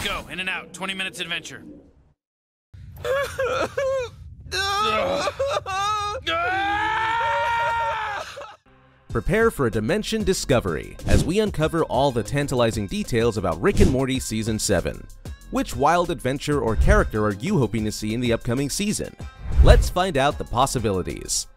go. In and out. 20 minutes adventure. Prepare for a Dimension discovery as we uncover all the tantalizing details about Rick and Morty Season 7. Which wild adventure or character are you hoping to see in the upcoming season? Let's find out the possibilities.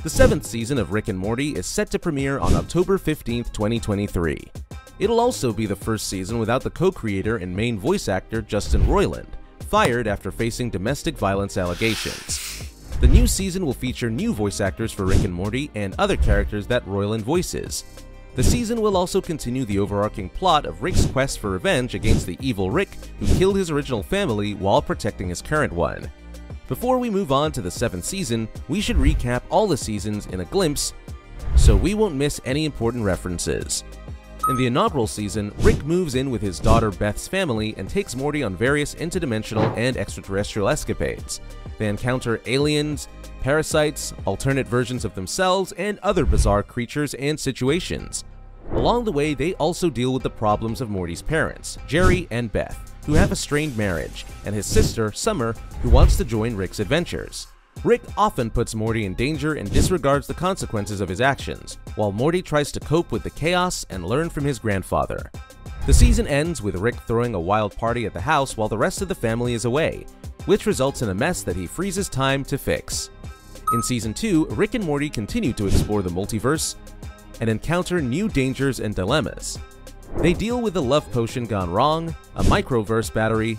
The 7th season of Rick and Morty is set to premiere on October 15th, 2023. It'll also be the first season without the co-creator and main voice actor Justin Roiland, fired after facing domestic violence allegations. The new season will feature new voice actors for Rick and Morty and other characters that Roiland voices. The season will also continue the overarching plot of Rick's quest for revenge against the evil Rick who killed his original family while protecting his current one. Before we move on to the 7th season, we should recap all the seasons in a glimpse so we won't miss any important references. In the inaugural season, Rick moves in with his daughter Beth's family and takes Morty on various interdimensional and extraterrestrial escapades. They encounter aliens, parasites, alternate versions of themselves, and other bizarre creatures and situations. Along the way, they also deal with the problems of Morty's parents, Jerry and Beth, who have a strained marriage, and his sister, Summer, who wants to join Rick's adventures. Rick often puts Morty in danger and disregards the consequences of his actions, while Morty tries to cope with the chaos and learn from his grandfather. The season ends with Rick throwing a wild party at the house while the rest of the family is away, which results in a mess that he freezes time to fix. In Season 2, Rick and Morty continue to explore the multiverse and encounter new dangers and dilemmas. They deal with a love potion gone wrong, a microverse battery,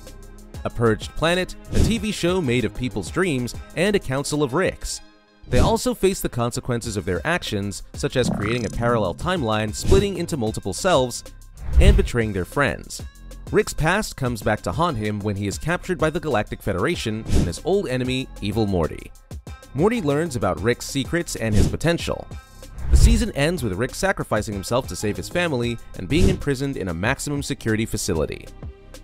a purged planet, a TV show made of people's dreams, and a council of Ricks. They also face the consequences of their actions, such as creating a parallel timeline, splitting into multiple selves, and betraying their friends. Rick's past comes back to haunt him when he is captured by the Galactic Federation and his old enemy, Evil Morty. Morty learns about Rick's secrets and his potential. The season ends with Rick sacrificing himself to save his family and being imprisoned in a maximum security facility.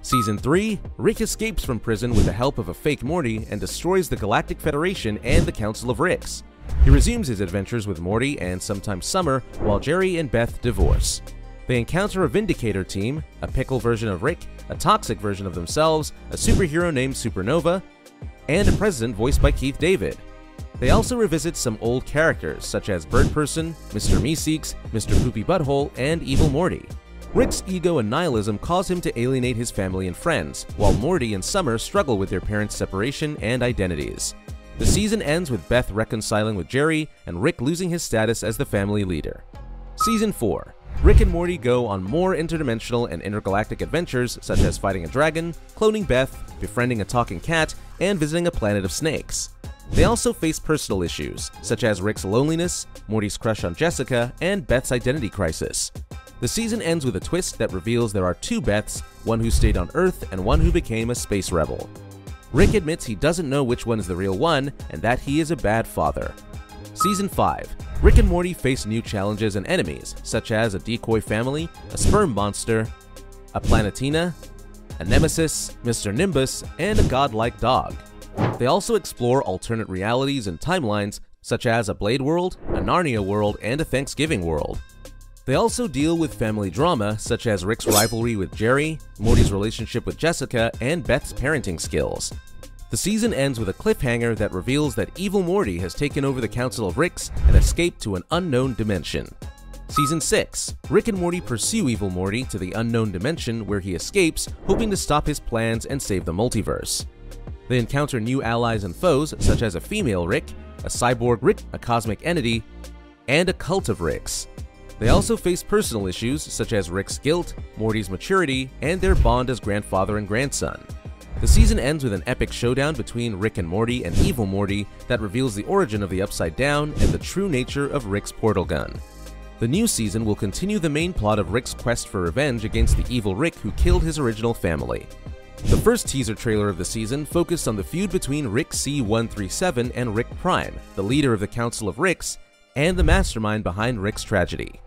Season 3, Rick escapes from prison with the help of a fake Morty and destroys the Galactic Federation and the Council of Ricks. He resumes his adventures with Morty and sometimes Summer while Jerry and Beth divorce. They encounter a Vindicator team, a pickle version of Rick, a toxic version of themselves, a superhero named Supernova, and a president voiced by Keith David. They also revisit some old characters such as Bird Person, Mr. Meeseeks, Mr. Poopy Butthole, and Evil Morty. Rick's ego and nihilism cause him to alienate his family and friends, while Morty and Summer struggle with their parents' separation and identities. The season ends with Beth reconciling with Jerry and Rick losing his status as the family leader. Season 4. Rick and Morty go on more interdimensional and intergalactic adventures such as fighting a dragon, cloning Beth, befriending a talking cat, and visiting a planet of snakes. They also face personal issues, such as Rick's loneliness, Morty's crush on Jessica, and Beth's identity crisis. The season ends with a twist that reveals there are two Beths, one who stayed on Earth and one who became a space rebel. Rick admits he doesn't know which one is the real one and that he is a bad father. Season 5. Rick and Morty face new challenges and enemies, such as a decoy family, a sperm monster, a Planetina, a nemesis, Mr. Nimbus, and a godlike dog. They also explore alternate realities and timelines, such as a Blade world, a Narnia world, and a Thanksgiving world. They also deal with family drama, such as Rick's rivalry with Jerry, Morty's relationship with Jessica, and Beth's parenting skills. The season ends with a cliffhanger that reveals that Evil Morty has taken over the Council of Ricks and escaped to an unknown dimension. Season 6. Rick and Morty pursue Evil Morty to the unknown dimension where he escapes, hoping to stop his plans and save the multiverse. They encounter new allies and foes, such as a female Rick, a cyborg Rick, a cosmic entity, and a cult of Ricks. They also face personal issues, such as Rick's guilt, Morty's maturity, and their bond as grandfather and grandson. The season ends with an epic showdown between Rick and Morty and Evil Morty that reveals the origin of the Upside Down and the true nature of Rick's portal gun. The new season will continue the main plot of Rick's quest for revenge against the evil Rick who killed his original family. The first teaser trailer of the season focused on the feud between Rick C-137 and Rick Prime, the leader of the Council of Ricks, and the mastermind behind Rick's tragedy.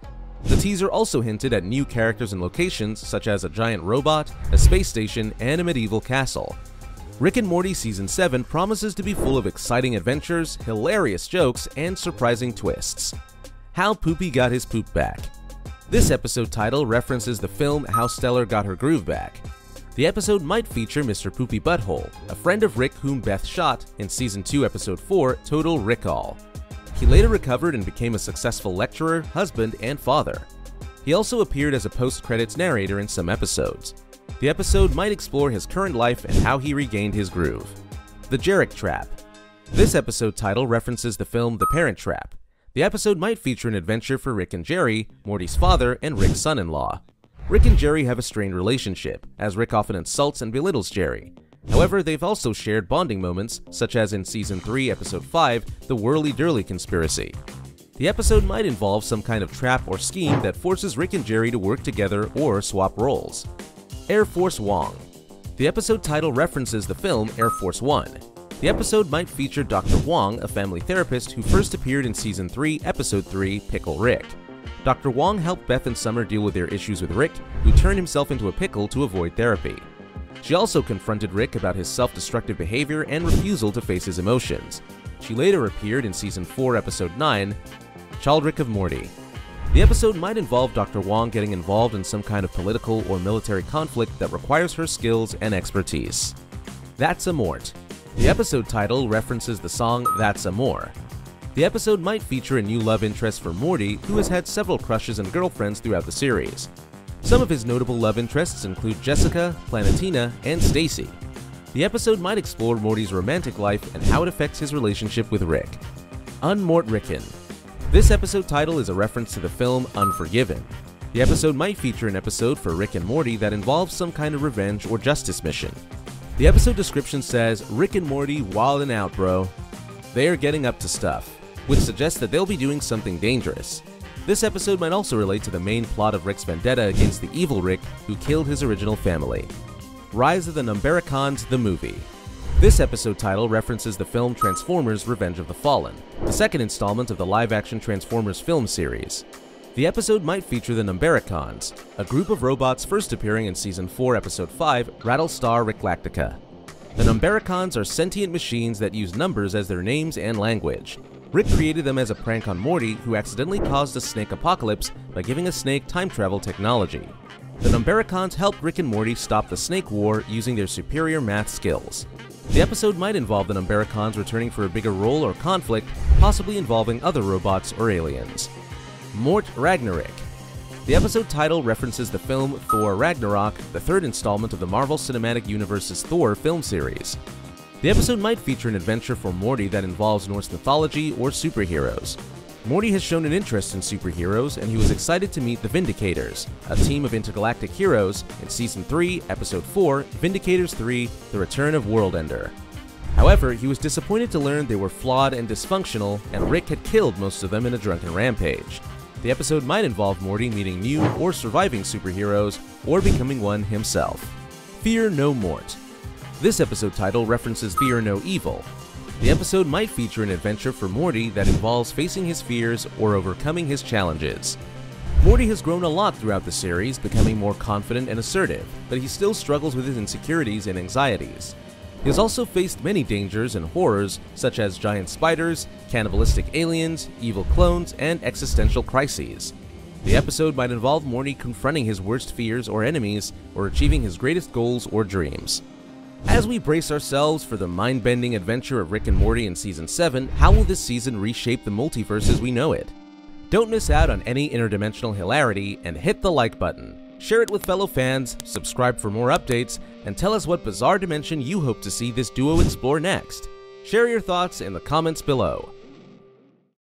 The teaser also hinted at new characters and locations such as a giant robot, a space station, and a medieval castle. Rick and Morty Season 7 promises to be full of exciting adventures, hilarious jokes, and surprising twists. How Poopy Got His Poop Back. This episode title references the film How Stellar Got Her Groove Back. The episode might feature Mr. Poopy Butthole, a friend of Rick whom Beth shot in Season 2, Episode 4, Total Recall. He later recovered and became a successful lecturer, husband, and father. He also appeared as a post-credits narrator in some episodes. The episode might explore his current life and how he regained his groove. The Jarek Trap. This episode title references the film The Parent Trap. The episode might feature an adventure for Rick and Jerry, Morty's father, and Rick's son-in-law. Rick and Jerry have a strained relationship, as Rick often insults and belittles Jerry. However, they've also shared bonding moments, such as in Season 3, Episode 5, The Whirly-Durly Conspiracy. The episode might involve some kind of trap or scheme that forces Rick and Jerry to work together or swap roles. Air Force Wong. The episode title references the film Air Force One. The episode might feature Dr. Wong, a family therapist who first appeared in Season 3, Episode 3, Pickle Rick. Dr. Wong helped Beth and Summer deal with their issues with Rick, who turned himself into a pickle to avoid therapy. She also confronted Rick about his self-destructive behavior and refusal to face his emotions. She later appeared in Season 4, Episode 9, Childrick of Morty. The episode might involve Dr. Wong getting involved in some kind of political or military conflict that requires her skills and expertise. That's a Mort. The episode title references the song That's Amore. The episode might feature a new love interest for Morty, who has had several crushes and girlfriends throughout the series. Some of his notable love interests include Jessica, Planetina, and Stacy. The episode might explore Morty's romantic life and how it affects his relationship with Rick. Unmort Rickon. This episode title is a reference to the film Unforgiven. The episode might feature an episode for Rick and Morty that involves some kind of revenge or justice mission. The episode description says, Rick and Morty wildin' out, bro. They are getting up to stuff, which suggests that they'll be doing something dangerous. This episode might also relate to the main plot of Rick's vendetta against the evil Rick who killed his original family. Rise of the Numbericons, the movie. This episode title references the film Transformers: Revenge of the Fallen, the second installment of the live-action Transformers film series. The episode might feature the Numbericons, a group of robots first appearing in Season 4, Episode 5, Rattlestar Ricklactica. The Numbericons are sentient machines that use numbers as their names and language. Rick created them as a prank on Morty, who accidentally caused a snake apocalypse by giving a snake time travel technology. The Numbericons helped Rick and Morty stop the Snake War using their superior math skills. The episode might involve the Numbericons returning for a bigger role or conflict, possibly involving other robots or aliens. Mort Ragnarok. The episode title references the film Thor Ragnarok, the third installment of the Marvel Cinematic Universe's Thor film series. The episode might feature an adventure for Morty that involves Norse mythology or superheroes. Morty has shown an interest in superheroes, and he was excited to meet the Vindicators, a team of intergalactic heroes, in Season 3, Episode 4, Vindicators 3, The Return of Worldender. However, he was disappointed to learn they were flawed and dysfunctional, and Rick had killed most of them in a drunken rampage. The episode might involve Morty meeting new or surviving superheroes, or becoming one himself. Fear No Mort. This episode title references Fear No Evil. The episode might feature an adventure for Morty that involves facing his fears or overcoming his challenges. Morty has grown a lot throughout the series, becoming more confident and assertive, but he still struggles with his insecurities and anxieties. He has also faced many dangers and horrors, such as giant spiders, cannibalistic aliens, evil clones, and existential crises. The episode might involve Morty confronting his worst fears or enemies, or achieving his greatest goals or dreams. As we brace ourselves for the mind-bending adventure of Rick and Morty in Season 7, how will this season reshape the multiverse as we know it? Don't miss out on any interdimensional hilarity, and hit the like button. Share it with fellow fans, subscribe for more updates, and tell us what bizarre dimension you hope to see this duo explore next. Share your thoughts in the comments below.